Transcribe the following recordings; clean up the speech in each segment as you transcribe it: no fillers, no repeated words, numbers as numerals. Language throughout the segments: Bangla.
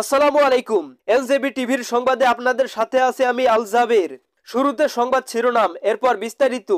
আসসালামু আলাইকুম। এনজেবি টিভির সংবাদে আপনাদের সাথে আছে আমি আল জাবের। শুরুতে সংবাদ শিরোনাম, এরপর বিস্তারিত।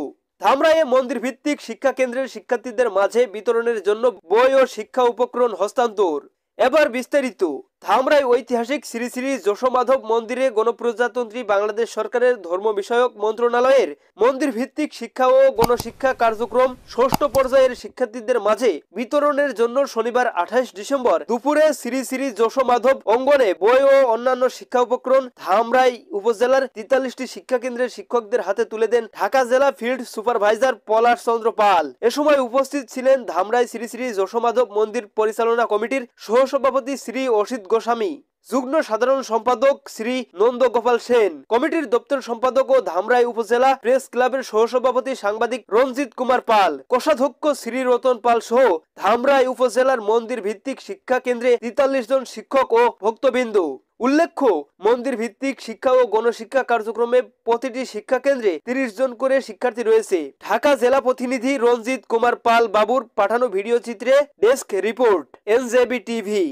ধামরাইয়ে মন্দির ভিত্তিক শিক্ষা কেন্দ্রের শিক্ষার্থীদের মাঝে বিতরণের জন্য বই ও শিক্ষা উপকরণ হস্তান্তর। এবার বিস্তারিত। ধামরাই ঐতিহাসিক শ্রী শ্রী যশোমাধব মন্দিরে গণপ্রজাতন্ত্রী বাংলাদেশ সরকারের ধর্ম বিষয়ক মন্ত্রণালয়ের মন্দির ভিত্তিক শিক্ষা ও গণশিক্ষা কার্যক্রম ষষ্ঠ পর্যায়ের শিক্ষার্থীদের মাঝে বিতরণের জন্য শনিবার 28 ডিসেম্বর দুপুরে শ্রী শ্রী যশোমাধব অঙ্গনে বই ও অন্যান্য শিক্ষা উপকরণ ধামরাই উপজেলার 43টি শিক্ষা কেন্দ্রের শিক্ষকদের হাতে তুলে দেন ঢাকা জেলা ফিল্ড সুপারভাইজার পলাশ চন্দ্র পাল। এ সময় উপস্থিত ছিলেন ধামরাই শ্রী শ্রী যশোমাধব মন্দির পরিচালনা কমিটির সহসভাপতি শ্রী অসিত গোস্বামী, যুগ্ম সাধারণ সম্পাদক শ্রী নন্দ গোপাল সেন, কমিটির দপ্তর সম্পাদক ও ধামরাই উপজেলা প্রেস ক্লাবের সহসভাপতি সাংবাদিক রঞ্জিত কুমার পাল, কোষাধ্যক্ষ শ্রী রতন পাল সহ ধামরাই উপজেলার মন্দির ভিত্তিক শিক্ষা কেন্দ্রে 43 জন শিক্ষক ও ভক্তবৃন্দ। উল্লেখ্য, মন্দির ভিত্তিক শিক্ষা ও গণশিক্ষা কার্যক্রমে প্রতিটি শিক্ষা কেন্দ্রে 30 জন করে শিক্ষার্থী রয়েছে। ঢাকা জেলা প্রতিনিধি রঞ্জিত কুমার পাল বাবুর পাঠানো ভিডিও চিত্রে ডেস্ক রিপোর্ট, এনজেবি টিভি।